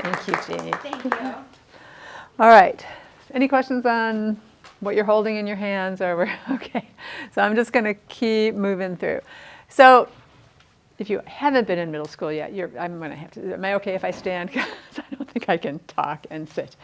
Thank you, Jeannie. Thank you. All right. Any questions on what you're holding in your hands? Okay. So I'm just going to keep moving through. So if you haven't been in middle school yet, I'm going to have to. Am I okay if I stand? Because I don't think I can talk and sit.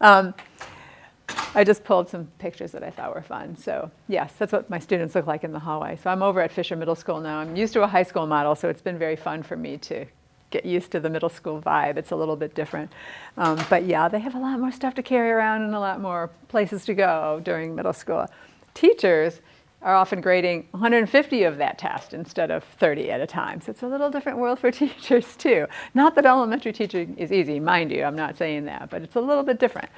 I just pulled some pictures that I thought were fun. So yes, that's what my students look like in the hallway. So I'm over at Fisher Middle School now. I'm used to a high school model, so it's been very fun for me to get used to the middle school vibe. It's a little bit different. But yeah, they have a lot more stuff to carry around and a lot more places to go during middle school. Teachers are often grading 150 of that test instead of 30 at a time. So it's a little different world for teachers too. Not that elementary teaching is easy, mind you, I'm not saying that, but it's a little bit different.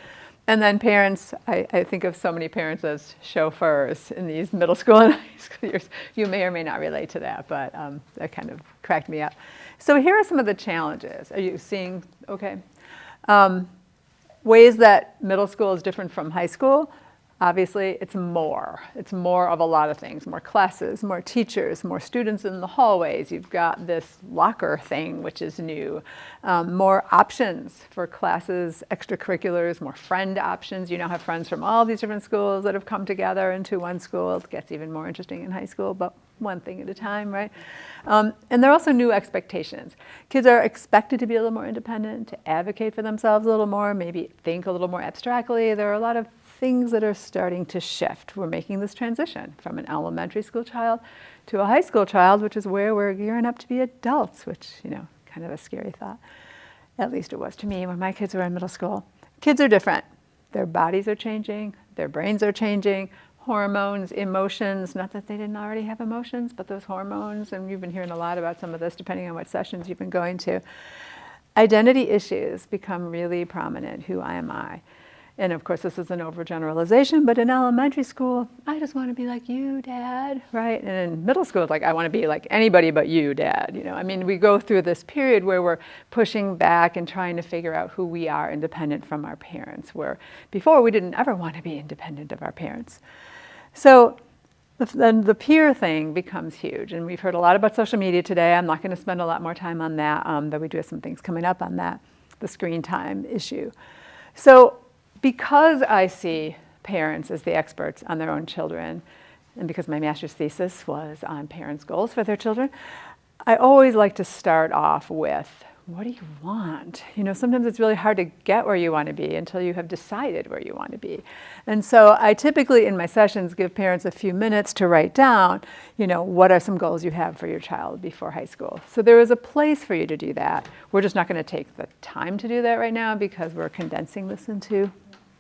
And then parents, I think of so many parents as chauffeurs in these middle school and high school years. You may or may not relate to that, but that kind of cracked me up. So here are some of the challenges. Are you seeing, okay? Ways that middle school is different from high school. Obviously, it's more. It's more of a lot of things. More classes, more teachers, more students in the hallways. You've got this locker thing, which is new. More options for classes, extracurriculars, more friend options. You now have friends from all these different schools that have come together into one school. It gets even more interesting in high school, but one thing at a time, right? And there are also new expectations. Kids are expected to be a little more independent, to advocate for themselves a little more, maybe think a little more abstractly. There are a lot of things that are starting to shift. We're making this transition from an elementary school child to a high school child, which is where we're gearing up to be adults, which, kind of a scary thought. At least it was to me when my kids were in middle school. Kids are different. Their bodies are changing, their brains are changing, hormones, emotions, not that they didn't already have emotions, but those hormones, and you've been hearing a lot about some of this depending on what sessions you've been going to. Identity issues become really prominent. Who am I? And of course, this is an overgeneralization, but in elementary school, I just want to be like you, Dad, right? And in middle school, it's like, I want to be like anybody but you, Dad. We go through this period where we're pushing back and trying to figure out who we are independent from our parents, where before we didn't ever want to be independent of our parents. So then the peer thing becomes huge. And we've heard a lot about social media today. I'm not going to spend a lot more time on that, though we do have some things coming up on that, the screen time issue. So because I see parents as the experts on their own children, and because my master's thesis was on parents' goals for their children, I always like to start off with, what do you want? Sometimes it's really hard to get where you want to be until you have decided where you want to be. And so I typically in my sessions give parents a few minutes to write down, what are some goals you have for your child before high school. So there is a place for you to do that. We're just not going to take the time to do that right now because we're condensing this into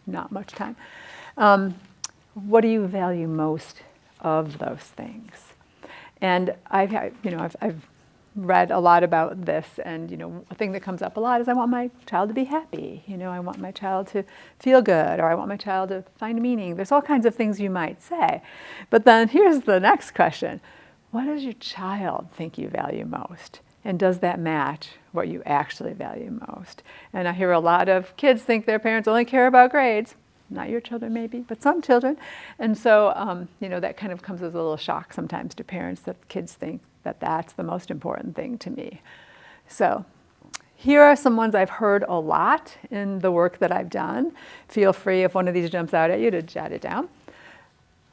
not much time. What do you value most of those things? And I've read a lot about this, and a thing that comes up a lot is I want my child to be happy. I want my child to feel good, or I want my child to find meaning. There's all kinds of things you might say. But then here's the next question. What does your child think you value most? And does that match what you actually value most? And I hear a lot of kids think their parents only care about grades. Not your children maybe, but some children. And so, that kind of comes as a little shock sometimes to parents that kids think that that's the most important thing to me. So here are some ones I've heard a lot in the work that I've done. Feel free, if one of these jumps out at you, to jot it down.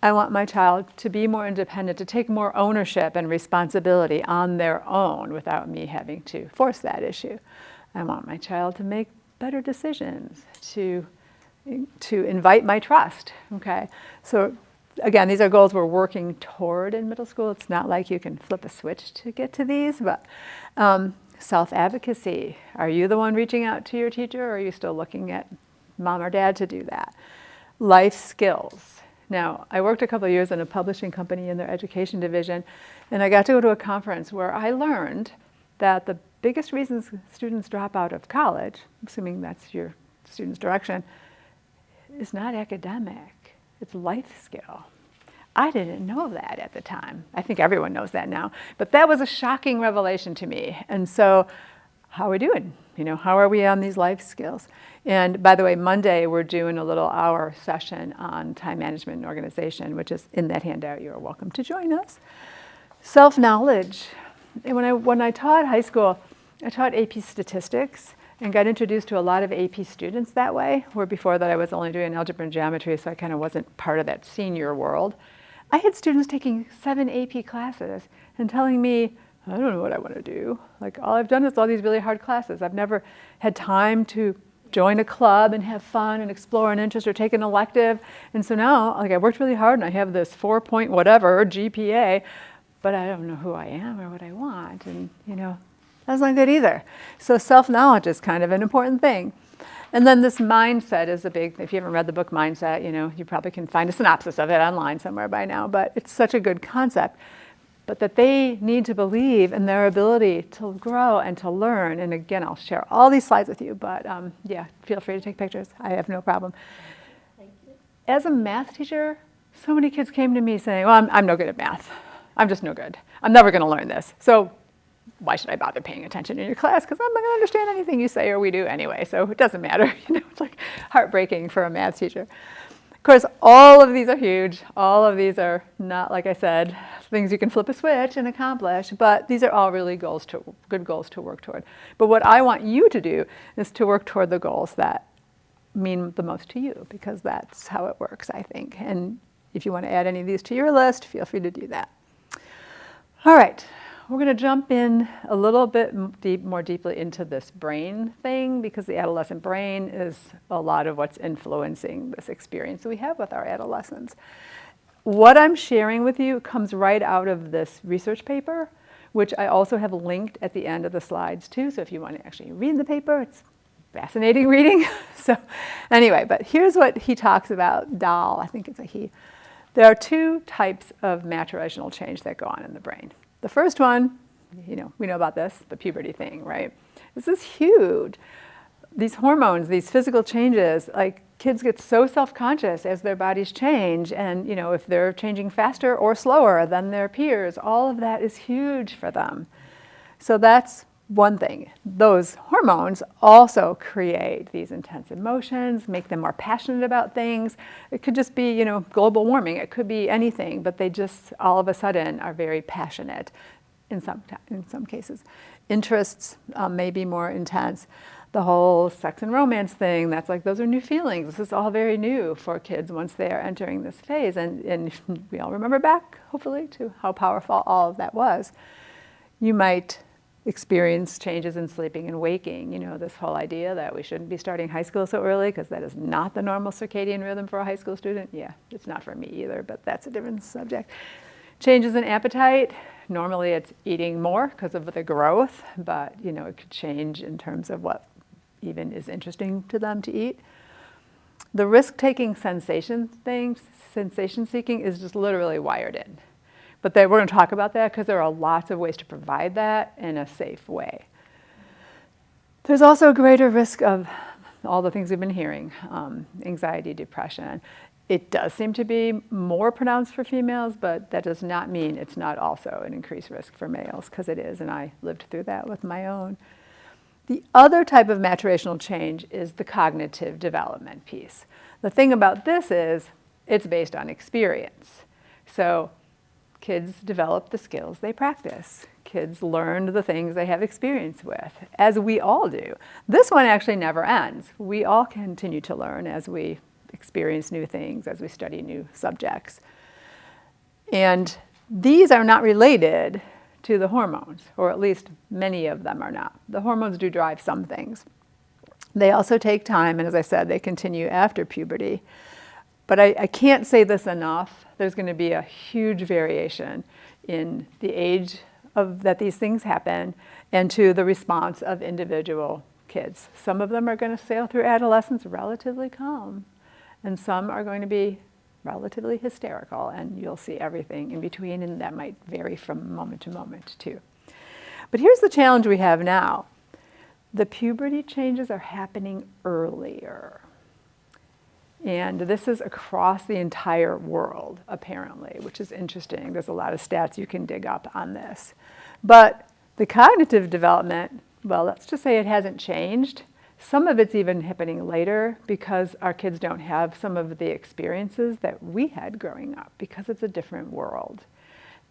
I want my child to be more independent, to take more ownership and responsibility on their own without me having to force that issue. I want my child to make better decisions, to invite my trust, okay? So again, these are goals we're working toward in middle school. It's not like you can flip a switch to get to these, but self-advocacy. Are you the one reaching out to your teacher, or are you still looking at mom or dad to do that? Life skills. Now, I worked a couple of years in a publishing company in their education division, and I got to go to a conference where I learned that the biggest reasons students drop out of college, assuming that's your student's direction, is not academic, it's life skill. I didn't know that at the time. I think everyone knows that now, but that was a shocking revelation to me. And so, how are we doing? How are we on these life skills? And by the way, Monday we're doing a little hour session on time management and organization, which is in that handout. You're welcome to join us. Self-knowledge. And when I taught high school, I taught AP statistics, and got introduced to a lot of AP students that way, where before that I was only doing algebra and geometry, so I kind of wasn't part of that senior world. I had students taking 7 AP classes and telling me, I don't know what I want to do. Like, all I've done is all these really hard classes. I've never had time to join a club and have fun and explore an interest or take an elective. And so now, like, I worked really hard and I have this 4 point whatever GPA, but I don't know who I am or what I want. And, that's not good either. So self-knowledge is kind of an important thing. And then this mindset is a big, if you haven't read the book Mindset, you probably can find a synopsis of it online somewhere by now, but it's such a good concept. But that they need to believe in their ability to grow and to learn. And again, I'll share all these slides with you, but yeah, feel free to take pictures. I have no problem. Thank you. As a math teacher, so many kids came to me saying, well, I'm no good at math. I'm just no good. I'm never going to learn this. So why should I bother paying attention in your class? Because I'm not going to understand anything you say or we do anyway, so it doesn't matter. It's like heartbreaking for a math teacher. Of course, all of these are huge. All of these are not, like I said, things you can flip a switch and accomplish, but these are all really good goals to work toward. But what I want you to do is to work toward the goals that mean the most to you, because that's how it works, I think. And if you want to add any of these to your list, feel free to do that. All right. We're going to jump in a little bit more deeply into this brain thing, because the adolescent brain is a lot of what's influencing this experience we have with our adolescents. What I'm sharing with you comes right out of this research paper, which I also have linked at the end of the slides too. So if you want to actually read the paper, it's fascinating reading. So anyway, but here's what he talks about. Dahl, I think it's a he. There are 2 types of maturational change that go on in the brain. The first one, we know about this, the puberty thing, right? This is huge. These hormones, these physical changes, like kids get so self-conscious as their bodies change, and if they're changing faster or slower than their peers, all of that is huge for them. So that's one thing. Those hormones also create these intense emotions, make them more passionate about things. It could just be, global warming. It could be anything, but they just all of a sudden are very passionate in some cases. Interests may be more intense. The whole sex and romance thing, that's like, those are new feelings. This is all very new for kids once they are entering this phase. And we all remember back, hopefully, to how powerful all of that was. You might experience changes in sleeping and waking. This whole idea that we shouldn't be starting high school so early because that is not the normal circadian rhythm for a high school student. Yeah, it's not for me either, but that's a different subject. Changes in appetite. Normally it's eating more because of the growth, but it could change in terms of what even is interesting to them to eat. The risk-taking sensation seeking is just literally wired in. But we're going to talk about that because there are lots of ways to provide that in a safe way. There's also a greater risk of all the things we've been hearing, anxiety, depression. It does seem to be more pronounced for females, but that does not mean it's not also an increased risk for males, because it is, and I lived through that with my own. The other type of maturational change is the cognitive development piece. The thing about this is it's based on experience. So kids develop the skills they practice. Kids learn the things they have experience with, as we all do. This one actually never ends. We all continue to learn as we experience new things, as we study new subjects. And these are not related to the hormones, or at least many of them are not. The hormones do drive some things. They also take time, and as I said, they continue after puberty. But I can't say this enough. There's going to be a huge variation in the age that these things happen and to the response of individual kids. Some of them are going to sail through adolescence relatively calm, and some are going to be relatively hysterical, and you'll see everything in between, and that might vary from moment to moment too. But here's the challenge we have now. The puberty changes are happening earlier. And this is across the entire world, apparently, which is interesting. There's a lot of stats you can dig up on this. But the cognitive development, well, let's just say it hasn't changed. Some of it's even happening later because our kids don't have some of the experiences that we had growing up, because it's a different world.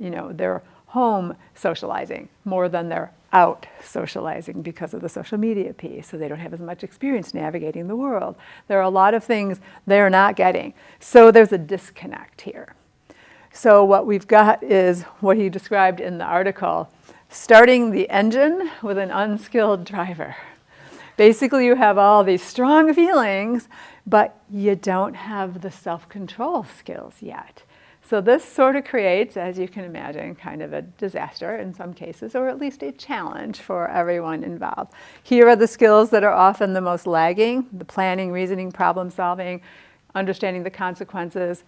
Their home socializing more than they're out socializing because of the social media piece, so they don't have as much experience navigating the world. There are a lot of things they're not getting. So there's a disconnect here. So what we've got is what he described in the article, starting the engine with an unskilled driver. Basically, you have all these strong feelings, but you don't have the self-control skills yet. So this sort of creates, as you can imagine, kind of a disaster in some cases, or at least a challenge for everyone involved. Here are the skills that are often the most lagging: the planning, reasoning, problem solving, understanding the consequences,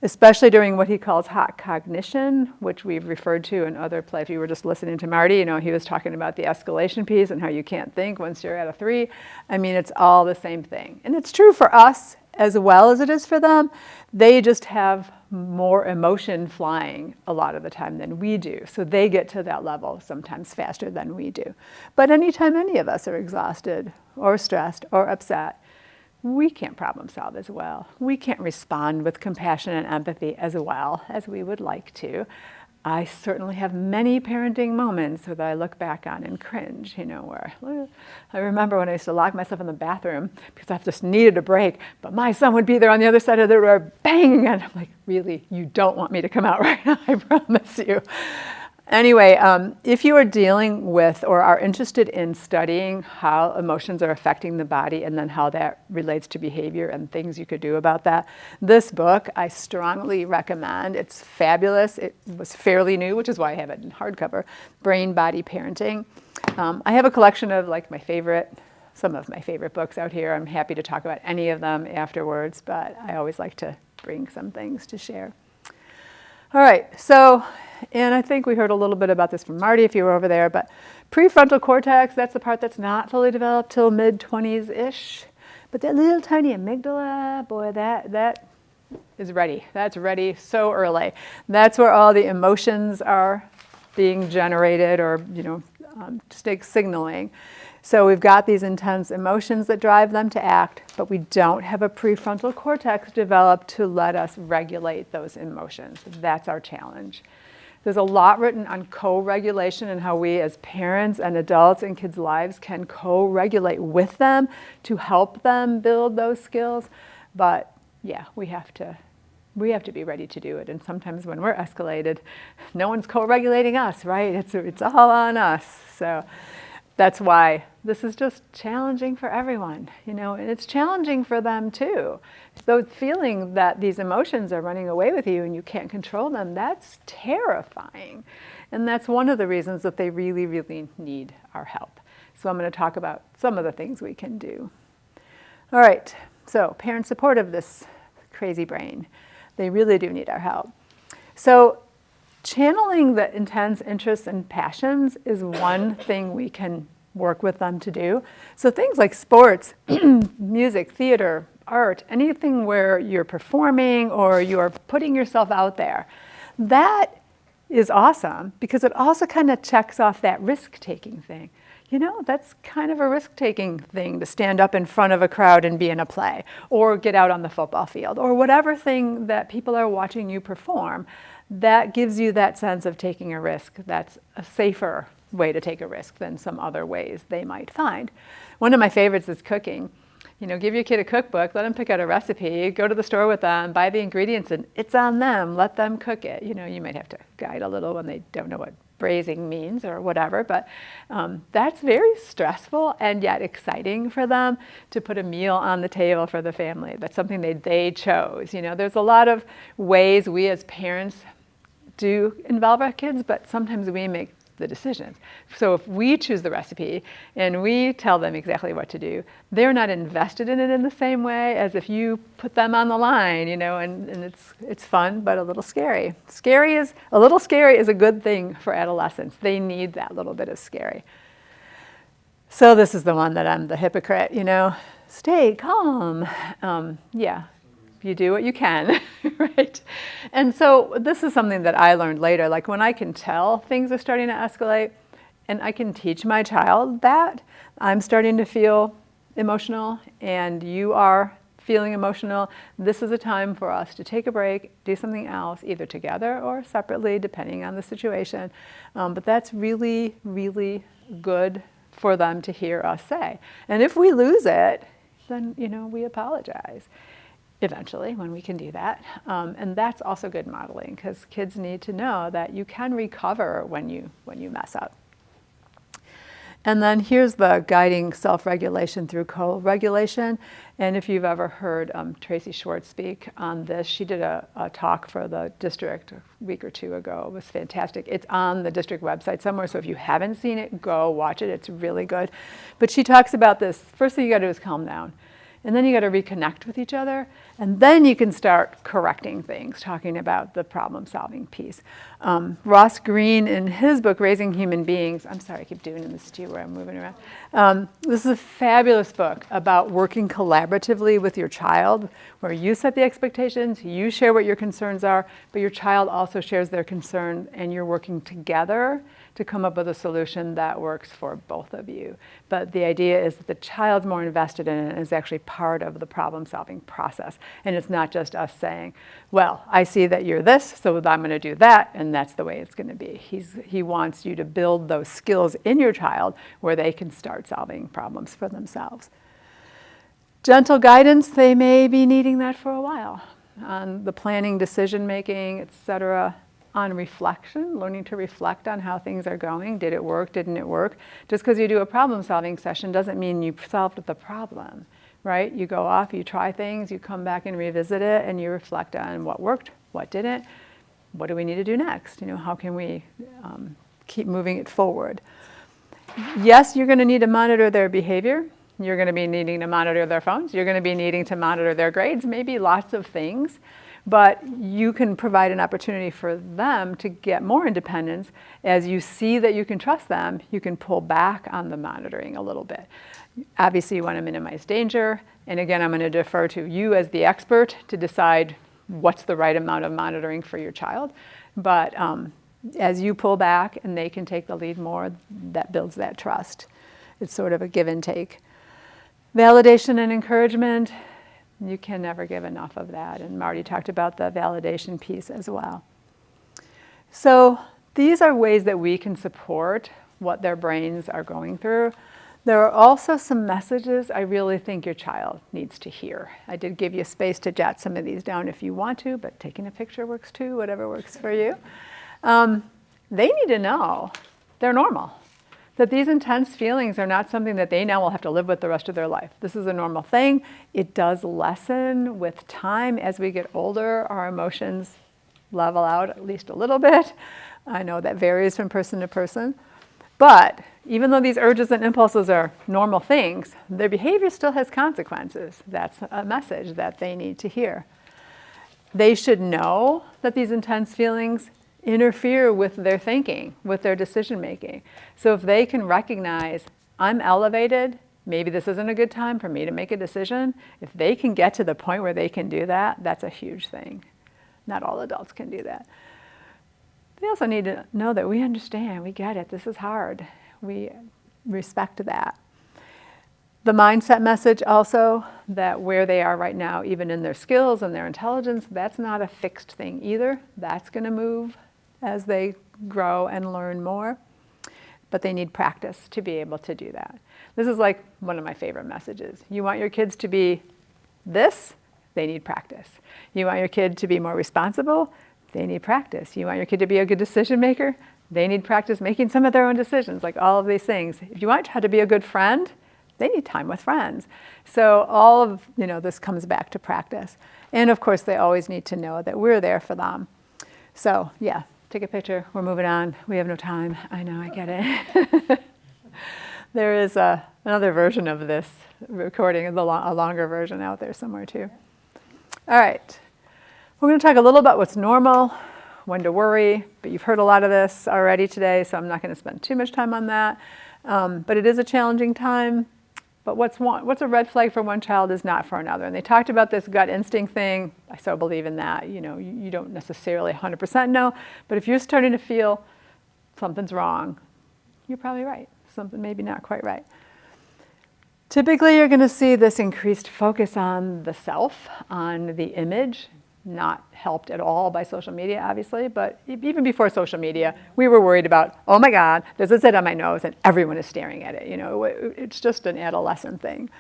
especially during what he calls hot cognition, which we've referred to in other plays. If you were just listening to Marty, he was talking about the escalation piece and how you can't think once you're at a 3. I mean, it's all the same thing. And it's true for us as well as it is for them. They just have more emotion flying a lot of the time than we do. So they get to that level sometimes faster than we do. But anytime any of us are exhausted or stressed or upset, we can't problem solve as well. We can't respond with compassion and empathy as well as we would like to. I certainly have many parenting moments that I look back on and cringe, where I remember when I used to lock myself in the bathroom because I just needed a break, but my son would be there on the other side of the door banging, and I'm like, really, you don't want me to come out right now, I promise you. Anyway, if you are dealing with or are interested in studying how emotions are affecting the body and then how that relates to behavior and things you could do about that, this book I strongly recommend. It's fabulous. It was fairly new, which is why I have it in hardcover, Brain Body Parenting. I have a collection of some of my favorite books out here. I'm happy to talk about any of them afterwards, but I always like to bring some things to share. All right, and I think we heard a little bit about this from Marty if you were over there, but prefrontal cortex, that's the part that's not fully developed till mid-20s-ish. But that little tiny amygdala, boy, that is ready. That's ready so early. That's where all the emotions are being generated or, signaling. So we've got these intense emotions that drive them to act, but we don't have a prefrontal cortex developed to let us regulate those emotions. That's our challenge. There's a lot written on co-regulation and how we as parents and adults in kids' lives can co-regulate with them to help them build those skills. But yeah, we have to be ready to do it. And sometimes when we're escalated, no one's co-regulating us, right? It's all on us. So that's why this is just challenging for everyone, and it's challenging for them too. So feeling that these emotions are running away with you and you can't control them, that's terrifying. And that's one of the reasons that they really, really need our help. So I'm going to talk about some of the things we can do. All right, so parent support of this crazy brain. They really do need our help. So channeling the intense interests and passions is one thing we can work with them to do. So things like sports, music, theater, art, anything where you're performing or you're putting yourself out there, that is awesome because it also kind of checks off that risk-taking thing. That's kind of a risk-taking thing to stand up in front of a crowd and be in a play or get out on the football field or whatever thing that people are watching you perform. That gives you that sense of taking a risk. That's a safer way to take a risk than some other ways they might find. One of my favorites is cooking. Give your kid a cookbook, let them pick out a recipe, go to the store with them, buy the ingredients, and it's on them. Let them cook it. You might have to guide a little when they don't know what braising means or whatever, but that's very stressful and yet exciting for them to put a meal on the table for the family. That's something they chose. There's a lot of ways we as parents do involve our kids, but sometimes we make the decisions. So if we choose the recipe and we tell them exactly what to do, they're not invested in it in the same way as if you put them on the line, and it's fun, but a little scary. A little scary is a good thing for adolescents. They need that little bit of scary. So this is the one that I'm the hypocrite, stay calm. You do what you can, right? And so this is something that I learned later, like when I can tell things are starting to escalate and I can teach my child that I'm starting to feel emotional and you are feeling emotional, this is a time for us to take a break, do something else, either together or separately, depending on the situation. But that's really, really good for them to hear us say. And if we lose it, then, we apologize eventually when we can do that. And that's also good modeling, because kids need to know that you can recover when you mess up. And then here's the guiding self-regulation through co-regulation. And if you've ever heard Tracy Schwartz speak on this, she did a talk for the district a week or two ago. It was fantastic. It's on the district website somewhere, so if you haven't seen it, go watch it. It's really good. But she talks about this. First thing you got to do is calm down. And then you got to reconnect with each other. And then you can start correcting things, talking about the problem-solving piece. Ross Greene, in his book, Raising Human Beings, I'm sorry, I keep doing this to you where I'm moving around. This is a fabulous book about working collaboratively with your child, where you set the expectations, you share what your concerns are, but your child also shares their concern, and you're working together to come up with a solution that works for both of you. But the idea is that the child's more invested in it and is actually part of the problem-solving process. And it's not just us saying, well, I see that you're this, so I'm going to do that, and that's the way it's going to be. He wants you to build those skills in your child where they can start solving problems for themselves. Gentle guidance, they may be needing that for a while. On the planning, decision-making, etc. On reflection, learning to reflect on how things are going. Did it work? Didn't it work? Just because you do a problem-solving session doesn't mean you solved the problem, right? You go off, you try things, you come back and revisit it, and you reflect on what worked, what didn't, what do we need to do next? How can we keep moving it forward? Yes, you're going to need to monitor their behavior. You're going to be needing to monitor their phones. You're going to be needing to monitor their grades, maybe lots of things. But you can provide an opportunity for them to get more independence. As you see that you can trust them, you can pull back on the monitoring a little bit. Obviously, you want to minimize danger. And again, I'm going to defer to you as the expert to decide what's the right amount of monitoring for your child. But as you pull back and they can take the lead more, that builds that trust. It's sort of a give and take. Validation and encouragement. You can never give enough of that. And Marty talked about the validation piece as well. So these are ways that we can support what their brains are going through. There are also some messages I really think your child needs to hear. I did give you space to jot some of these down if you want to, but taking a picture works too, whatever works for you. They need to know they're normal. That these intense feelings are not something that they now will have to live with the rest of their life. This is a normal thing. It does lessen with time. As we get older, our emotions level out at least a little bit. I know that varies from person to person. But even though these urges and impulses are normal things, their behavior still has consequences. That's a message that they need to hear. They should know that these intense feelings interfere with their thinking, with their decision making. So if they can recognize, I'm elevated, maybe this isn't a good time for me to make a decision, if they can get to the point where they can do that, that's a huge thing. Not all adults can do that. They also need to know that we understand, we get it, this is hard. We respect that. The mindset message also, that where they are right now, even in their skills and their intelligence, that's not a fixed thing either. That's going to move as they grow and learn more. But they need practice to be able to do that. This is like one of my favorite messages. You want your kids to be this? They need practice. You want your kid to be more responsible? They need practice. You want your kid to be a good decision maker? They need practice making some of their own decisions, like all of these things. If you want how to be a good friend, they need time with friends. So all of this comes back to practice. And of course, they always need to know that we're there for them. So yeah, take a picture. We're moving on. We have no time. I know, I get it. There is another version of this recording, a longer version out there somewhere too. All right. We're going to talk a little about what's normal, when to worry, but you've heard a lot of this already today, so I'm not going to spend too much time on that. But it is a challenging time. But what's a red flag for one child is not for another. And they talked about this gut instinct thing. I so believe in that. You don't necessarily 100% know, but if you're starting to feel something's wrong, you're probably right. Something maybe not quite right. Typically, you're going to see this increased focus on the self, on the image, not helped at all by social media, obviously, but even before social media, we were worried about, oh my God, there's a zit on my nose and everyone is staring at it. You know, it's just an adolescent thing.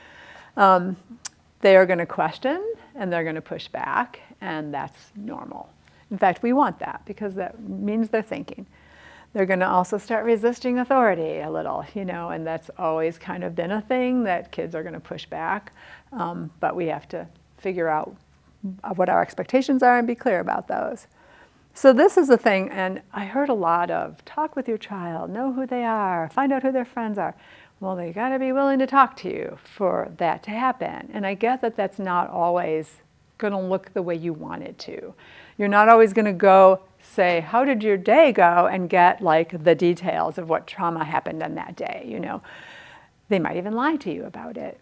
They are going to question and they're going to push back, and that's normal. In fact, we want that because that means they're thinking. They're going to also start resisting authority a little, you know, and that's always kind of been a thing that kids are going to push back. But we have to figure out what our expectations are and be clear about those. So this is the thing, and I heard a lot of talk with your child, know who they are, find out who their friends are. Well, they got to be willing to talk to you for that to happen. And I get that that's not always going to look the way you want it to. You're not always going to go say, how did your day go, and get like the details of what trauma happened on that day, you know. They might even lie to you about it.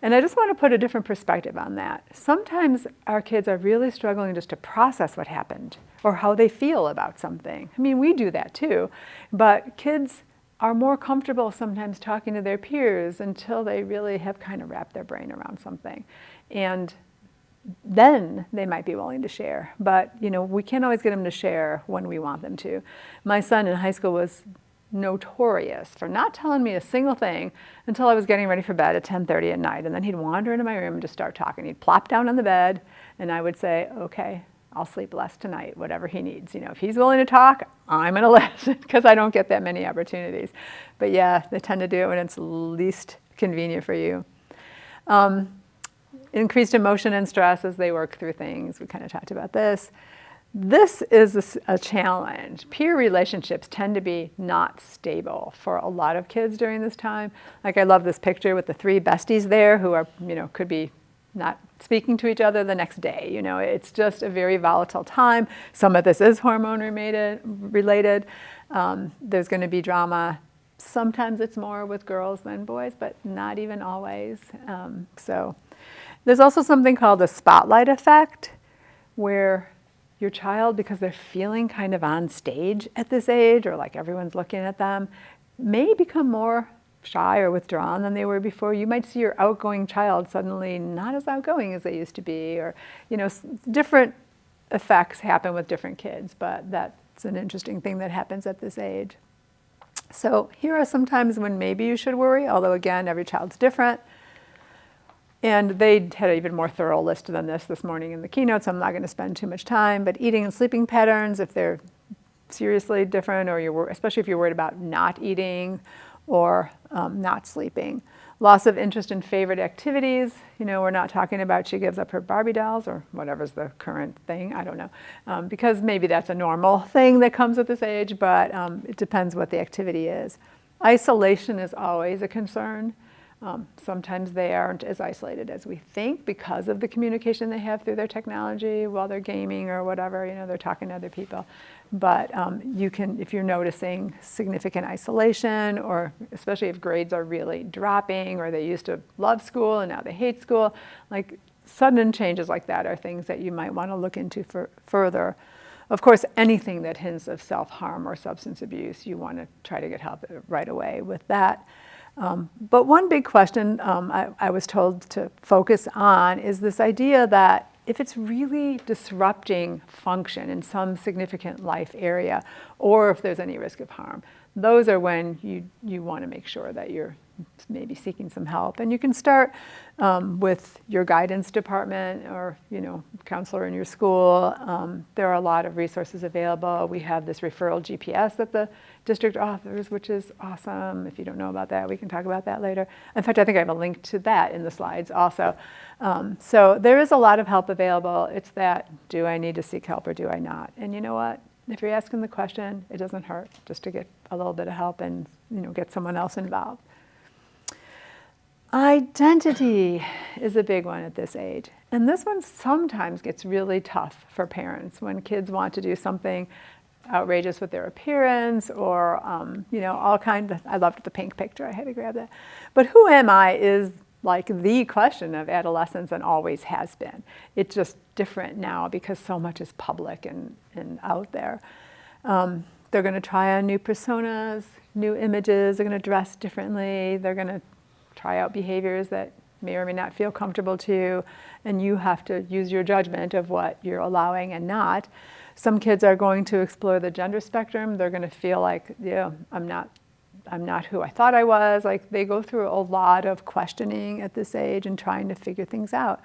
And I just want to put a different perspective on that. Sometimes our kids are really struggling just to process what happened or how they feel about something. I mean, we do that too, but kids are more comfortable sometimes talking to their peers until they really have kind of wrapped their brain around something. And then they might be willing to share. But, you know, we can't always get them to share when we want them to. My son in high school was notorious for not telling me a single thing until I was getting ready for bed at 10:30 at night. And then he'd wander into my room and just start talking. He'd plop down on the bed and I would say, okay, I'll sleep less tonight, whatever he needs. You know, if he's willing to talk, I'm going to listen, because I don't get that many opportunities. But yeah, they tend to do it when it's least convenient for you. Increased emotion and stress as they work through things. We kind of talked about this. This is a challenge. Peer relationships tend to be not stable for a lot of kids during this time. Like, I love this picture with the three besties there who are, you know, could be not speaking to each other the next day. You know, it's just a very volatile time. Some of this is hormone related. There's going to be drama. Sometimes it's more with girls than boys, but not even always. So there's also something called the spotlight effect, where your child, because they're feeling kind of on stage at this age, or like everyone's looking at them, may become more shy or withdrawn than they were before. You might see your outgoing child suddenly not as outgoing as they used to be, or, you know, different effects happen with different kids, but that's an interesting thing that happens at this age. So here are some times when maybe you should worry, although again, every child's different. And they had an even more thorough list than this morning in the keynote, so I'm not going to spend too much time. But eating and sleeping patterns, if they're seriously different, or especially if you're worried about not eating or not sleeping. Loss of interest in favorite activities. You know, we're not talking about she gives up her Barbie dolls or whatever's the current thing. I don't know. Because maybe that's a normal thing that comes at this age, but it depends what the activity is. Isolation is always a concern. Sometimes they aren't as isolated as we think because of the communication they have through their technology while they're gaming or whatever, you know, they're talking to other people. But you can, if you're noticing significant isolation, or especially if grades are really dropping, or they used to love school and now they hate school, like sudden changes like that are things that you might want to look into further. Of course, anything that hints of self-harm or substance abuse, you want to try to get help right away with that. But one big question I was told to focus on is this idea that if it's really disrupting function in some significant life area, or if there's any risk of harm, those are when you want to make sure that you're maybe seeking some help. And you can start with your guidance department, or, you know, counselor in your school. There are a lot of resources available. We have this referral GPS that the district offers, which is awesome. If you don't know about that, we can talk about that later. In fact, I think I have a link to that in the slides also. So there is a lot of help available. It's that, do I need to seek help or do I not? And you know what? If you're asking the question, it doesn't hurt just to get a little bit of help and, you know, get someone else involved. Identity is a big one at this age. And this one sometimes gets really tough for parents when kids want to do something outrageous with their appearance, or, you know, all kinds of, I loved the pink picture, I had to grab that. But who am I is like the question of adolescence, and always has been. It's just different now because so much is public and out there. They're going to try on new personas, new images, they're going to dress differently, they're going to try out behaviors that may or may not feel comfortable to you, and you have to use your judgment of what you're allowing and not. Some kids are going to explore the gender spectrum. They're going to feel like, yeah, I'm not who I thought I was. Like, they go through a lot of questioning at this age and trying to figure things out.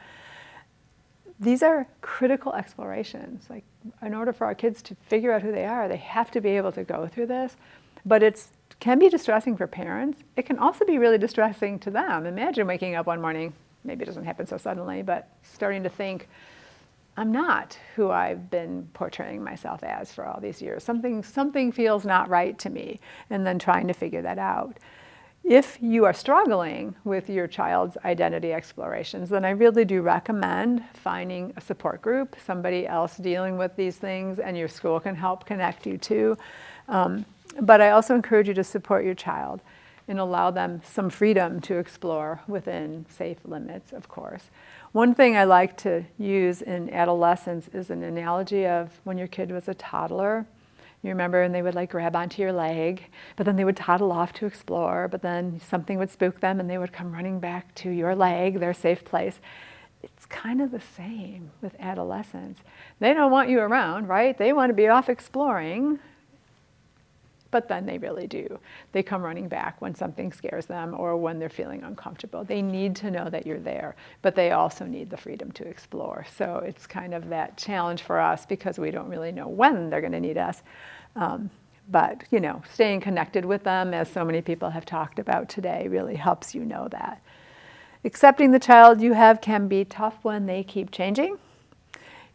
These are critical explorations. Like, in order for our kids to figure out who they are, they have to be able to go through this. But it can be distressing for parents. It can also be really distressing to them. Imagine waking up one morning, maybe it doesn't happen so suddenly, but starting to think, I'm not who I've been portraying myself as for all these years. Something feels not right to me, and then trying to figure that out. If you are struggling with your child's identity explorations, then I really do recommend finding a support group, somebody else dealing with these things, and your school can help connect you to. But I also encourage you to support your child and allow them some freedom to explore within safe limits, of course. One thing I like to use in adolescence is an analogy of when your kid was a toddler. You remember, and they would like grab onto your leg, but then they would toddle off to explore, but then something would spook them and they would come running back to your leg, their safe place. It's kind of the same with adolescents. They don't want you around, right? They want to be off exploring, but then they really do. They come running back when something scares them or when they're feeling uncomfortable. They need to know that you're there, but they also need the freedom to explore. So it's kind of that challenge for us because we don't really know when they're going to need us. But, you know, staying connected with them, as so many people have talked about today, really helps you know that. Accepting the child you have can be tough when they keep changing.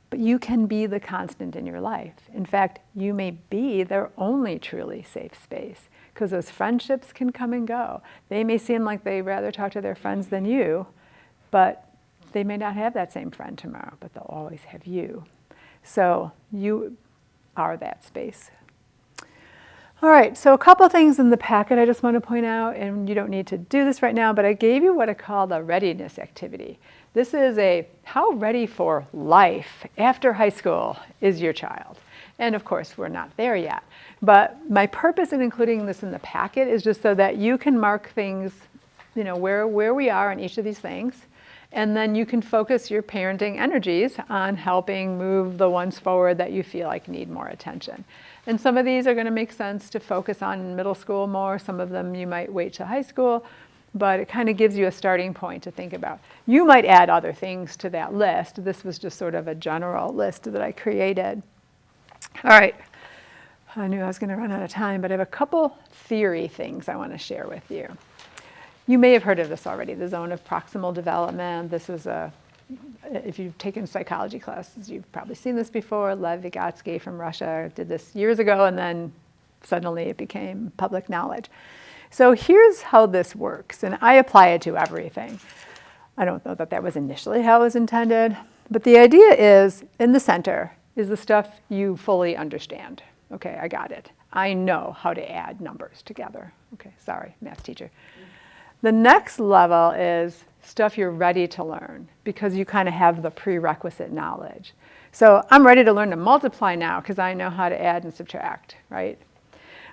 But you can be the constant in your life. In fact, you may be their only truly safe space, because those friendships can come and go. They may seem like they'd rather talk to their friends than you, but they may not have that same friend tomorrow, but they'll always have you. So you are that space. All right, so a couple things in the packet I just want to point out, and you don't need to do this right now, but I gave you what I call the readiness activity. This is a how ready for life after high school is your child? And of course, we're not there yet. But my purpose in including this in the packet is just so that you can mark things, you know, where we are in each of these things. And then you can focus your parenting energies on helping move the ones forward that you feel like need more attention. And some of these are going to make sense to focus on in middle school more. Some of them you might wait to high school. But it kind of gives you a starting point to think about. You might add other things to that list. This was just sort of a general list that I created. All right. I knew I was going to run out of time, but I have a couple theory things I want to share with you. You may have heard of this already, the zone of proximal development. This is if you've taken psychology classes, you've probably seen this before. Lev Vygotsky from Russia did this years ago, and then suddenly it became public knowledge. So here's how this works, and I apply it to everything. I don't know that that was initially how it was intended, but the idea is, in the center is the stuff you fully understand. Okay, I got it. I know how to add numbers together. Okay, sorry, math teacher. The next level is stuff you're ready to learn because you kind of have the prerequisite knowledge. So I'm ready to learn to multiply now because I know how to add and subtract, right?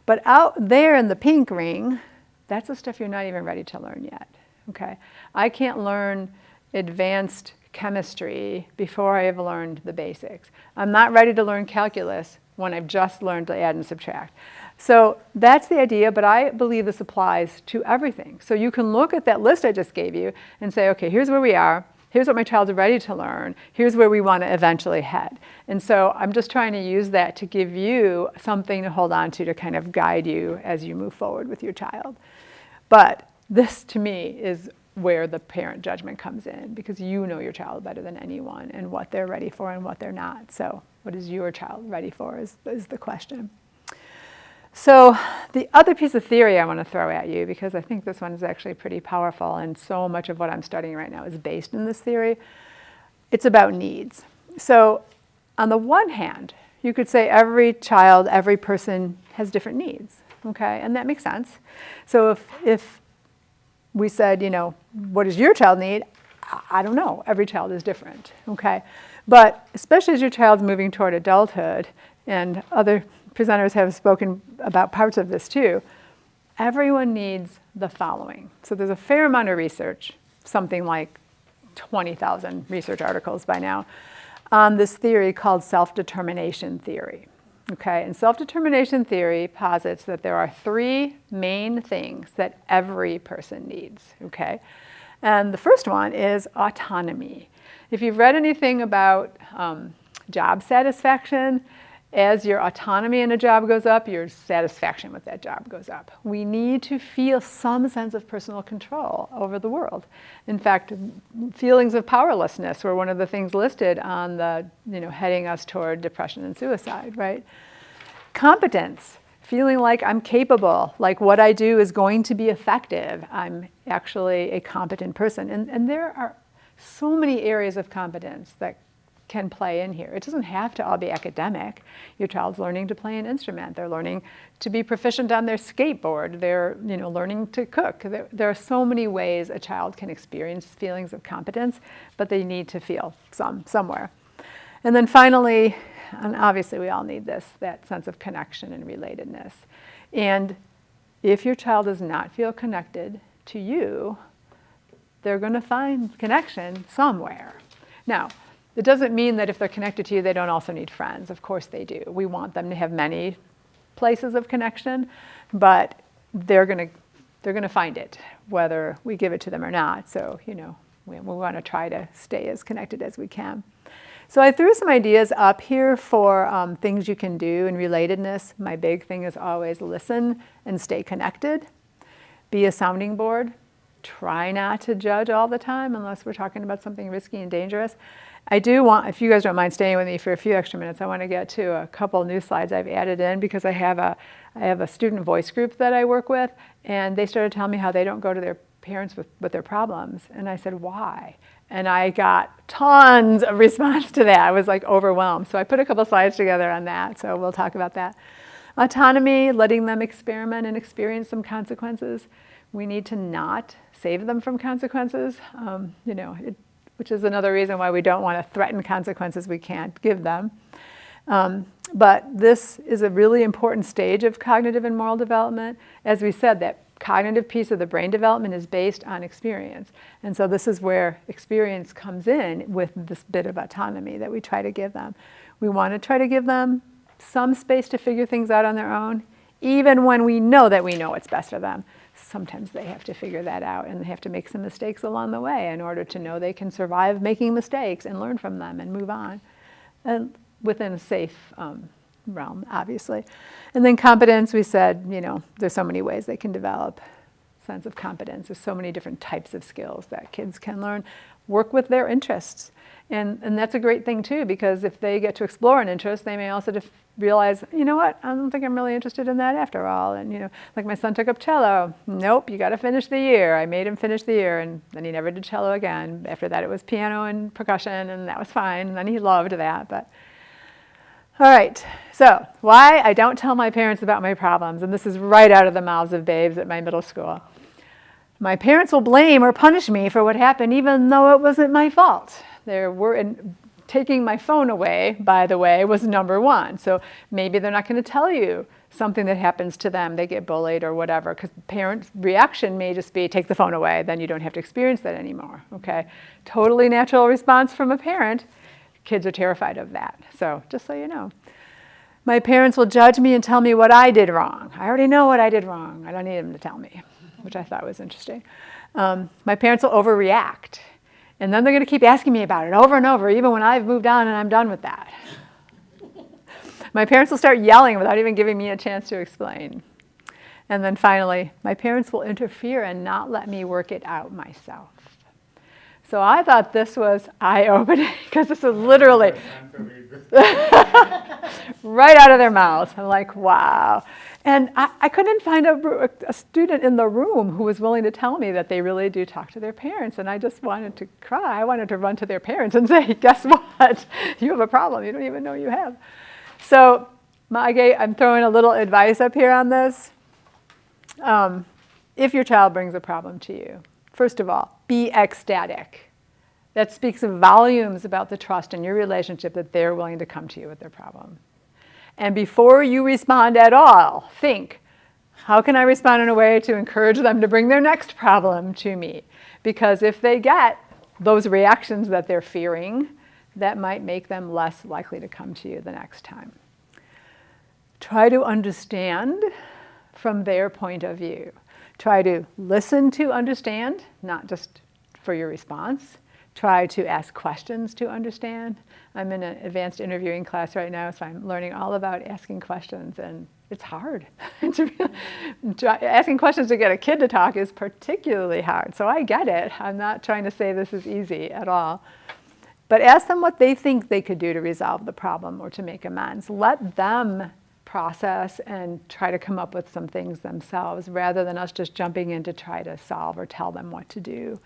But out there in the pink ring, that's the stuff you're not even ready to learn yet, okay? I can't learn advanced chemistry before I have learned the basics. I'm not ready to learn calculus when I've just learned to add and subtract. So that's the idea, but I believe this applies to everything. So you can look at that list I just gave you and say, okay, here's where we are. Here's what my child's ready to learn. Here's where we want to eventually head. And so I'm just trying to use that to give you something to hold on to kind of guide you as you move forward with your child. But this, to me, is where the parent judgment comes in, because you know your child better than anyone and what they're ready for and what they're not. So what is your child ready for is the question. So the other piece of theory I want to throw at you, because I think this one is actually pretty powerful, and so much of what I'm studying right now is based in this theory, it's about needs. So on the one hand, you could say every child, every person has different needs, okay? And that makes sense. So if we said, you know, what does your child need? I don't know. Every child is different, okay? But especially as your child's moving toward adulthood, and other presenters have spoken about parts of this too, everyone needs the following. So there's a fair amount of research, something like 20,000 research articles by now, on this theory called self-determination theory. Okay, and self-determination theory posits that there are three main things that every person needs, okay? And the first one is autonomy. If you've read anything about job satisfaction, as your autonomy in a job goes up, your satisfaction with that job goes up. We need to feel some sense of personal control over the world. In fact, feelings of powerlessness were one of the things listed on the, heading us toward depression and suicide, right? Competence, feeling like I'm capable, like what I do is going to be effective. I'm actually a competent person. And there are so many areas of competence that can play in here. It doesn't have to all be academic. Your child's learning to play an instrument. They're learning to be proficient on their skateboard. They're learning to cook. There are so many ways a child can experience feelings of competence, but they need to feel somewhere. And then finally, and obviously we all need this, that sense of connection and relatedness. And if your child does not feel connected to you, they're going to find connection somewhere. Now, it doesn't mean that if they're connected to you, they don't also need friends. Of course they do. We want them to have many places of connection, but they're going to find it, whether we give it to them or not. So, we want to try to stay as connected as we can. So I threw some ideas up here for things you can do in relatedness. My big thing is always listen and stay connected. Be a sounding board. Try not to judge all the time unless we're talking about something risky and dangerous. I do want, if you guys don't mind staying with me for a few extra minutes, I want to get to a couple new slides I've added in because I have a student voice group that I work with, and they started telling me how they don't go to their parents with their problems. And I said, why? And I got tons of response to that. I was like overwhelmed. So I put a couple slides together on that, so we'll talk about that. Autonomy, letting them experiment and experience some consequences. We need to not save them from consequences, which is another reason why we don't want to threaten consequences we can't give them. But this is a really important stage of cognitive and moral development. As we said, that cognitive piece of the brain development is based on experience. And so this is where experience comes in with this bit of autonomy that we try to give them. We want to try to give them some space to figure things out on their own, even when we know that we know what's best for them. Sometimes they have to figure that out, and they have to make some mistakes along the way in order to know they can survive making mistakes and learn from them and move on, and within a safe realm, obviously. And then competence, we said, there's so many ways they can develop sense of competence. There's so many different types of skills that kids can learn. Work with their interests. And that's a great thing too, because if they get to explore an interest, they may also realize, I don't think I'm really interested in that after all. And like my son took up cello. Nope, you got to finish the year. I made him finish the year, and then he never did cello again. After that, it was piano and percussion, and that was fine. And then he loved that. But all right, so why I don't tell my parents about my problems, and this is right out of the mouths of babes at my middle school. My parents will blame or punish me for what happened, even though it wasn't my fault. Taking my phone away, by the way, was number one. So maybe they're not going to tell you something that happens to them. They get bullied or whatever, because parents' reaction may just be, take the phone away, then you don't have to experience that anymore, okay? Totally natural response from a parent. Kids are terrified of that, so just so you know. My parents will judge me and tell me what I did wrong. I already know what I did wrong. I don't need them to tell me, which I thought was interesting. My parents will overreact. And then they're going to keep asking me about it over and over, even when I've moved on and I'm done with that. My parents will start yelling without even giving me a chance to explain. And then finally, my parents will interfere and not let me work it out myself. So I thought this was eye-opening, because this was literally right out of their mouths. I'm like, wow. And I couldn't find a student in the room who was willing to tell me that they really do talk to their parents. And I just wanted to cry. I wanted to run to their parents and say, guess what? You have a problem you don't even know you have. So I'm throwing a little advice up here on this. If your child brings a problem to you, first of all, be ecstatic. That speaks volumes about the trust in your relationship that they're willing to come to you with their problem. And before you respond at all, think, How can I respond in a way to encourage them to bring their next problem to me? Because if they get those reactions that they're fearing, that might make them less likely to come to you the next time. Try to understand from their point of view. Try to listen to understand, not just for your response. Try to ask questions to understand. I'm in an advanced interviewing class right now, so I'm learning all about asking questions, and it's hard. Asking questions to get a kid to talk is particularly hard, so I get it. I'm not trying to say this is easy at all. But ask them what they think they could do to resolve the problem or to make amends. Let them process and try to come up with some things themselves rather than us just jumping in to try to solve or tell them what to do.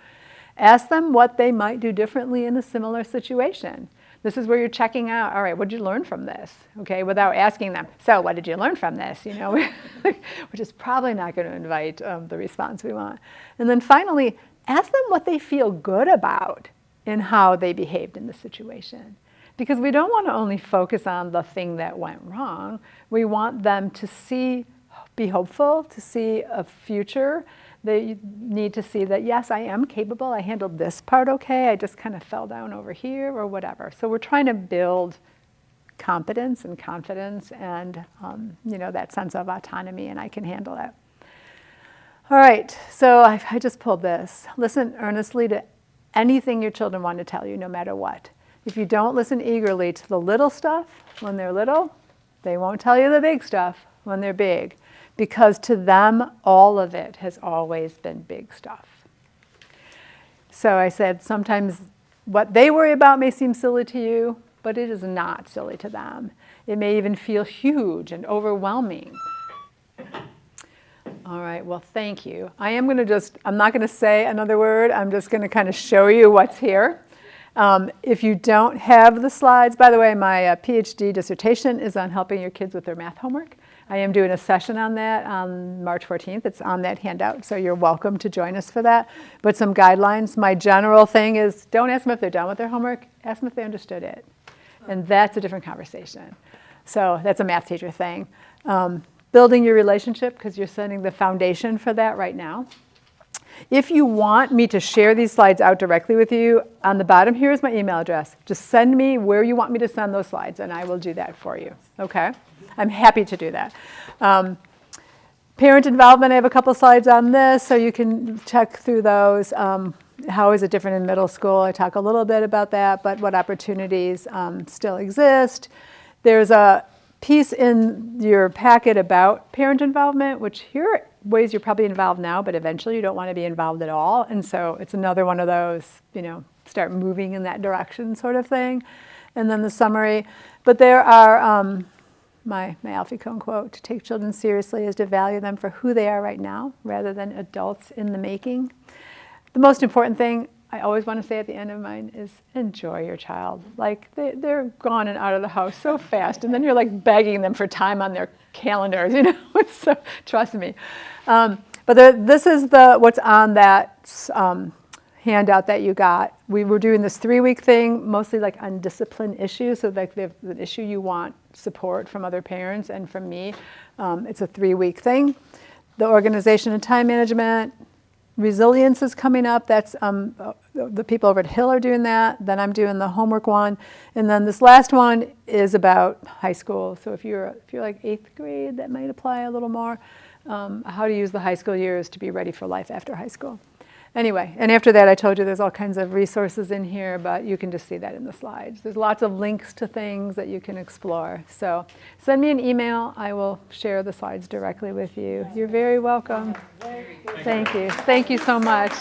Ask them what they might do differently in a similar situation. This is where you're checking out, all right, what did you learn from this? Okay, without asking them, so what did you learn from this? You know, which is probably not going to invite the response we want. And then finally, ask them what they feel good about in how they behaved in the situation. Because we don't want to only focus on the thing that went wrong. We want them to be hopeful, to see a future. They need to see that, yes, I am capable. I handled this part okay. I just kind of fell down over here or whatever. So we're trying to build competence and confidence and that sense of autonomy, and I can handle that. All right, so I just pulled this. Listen earnestly to anything your children want to tell you, no matter what. If you don't listen eagerly to the little stuff when they're little, they won't tell you the big stuff when they're big. Because to them, all of it has always been big stuff. So I said, sometimes what they worry about may seem silly to you, but it is not silly to them. It may even feel huge and overwhelming. All right, well, thank you. I'm not going to say another word. I'm just going to kind of show you what's here. If you don't have the slides, by the way, my PhD dissertation is on helping your kids with their math homework. I am doing a session on that on March 14th. It's on that handout, so you're welcome to join us for that. But some guidelines. My general thing is don't ask them if they're done with their homework. Ask them if they understood it. And that's a different conversation. So that's a math teacher thing. Building your relationship, because you're setting the foundation for that right now. If you want me to share these slides out directly with you, on the bottom here is my email address. Just send me where you want me to send those slides, and I will do that for you. Okay? I'm happy to do that. Parent involvement, I have a couple slides on this, so you can check through those. How is it different in middle school? I talk a little bit about that, but what opportunities still exist. There's a piece in your packet about parent involvement, which here are ways you're probably involved now, but eventually you don't want to be involved at all. And so it's another one of those, start moving in that direction sort of thing. And then the summary. But there are my Alfie Kohn quote, to take children seriously is to value them for who they are right now rather than adults in the making. The most important thing I always want to say at the end of mine is enjoy your child. Like they're gone and out of the house so fast, and then you're like begging them for time on their calendars, so trust me. But this is what's on that handout that you got. We were doing this 3-week thing, mostly like on discipline issues. So like the issue you want support from other parents and from me, it's a 3-week thing. The organization and time management, resilience is coming up. That's the people over at Hill are doing that. Then I'm doing the homework one, and then this last one is about high school. So if you're like 8th grade, that might apply a little more. How to use the high school years to be ready for life after high school. Anyway, and after that I told you there's all kinds of resources in here, but you can just see that in the slides. There's lots of links to things that you can explore. So send me an email. I will share the slides directly with you. You're very welcome. Thank you. Thank you so much.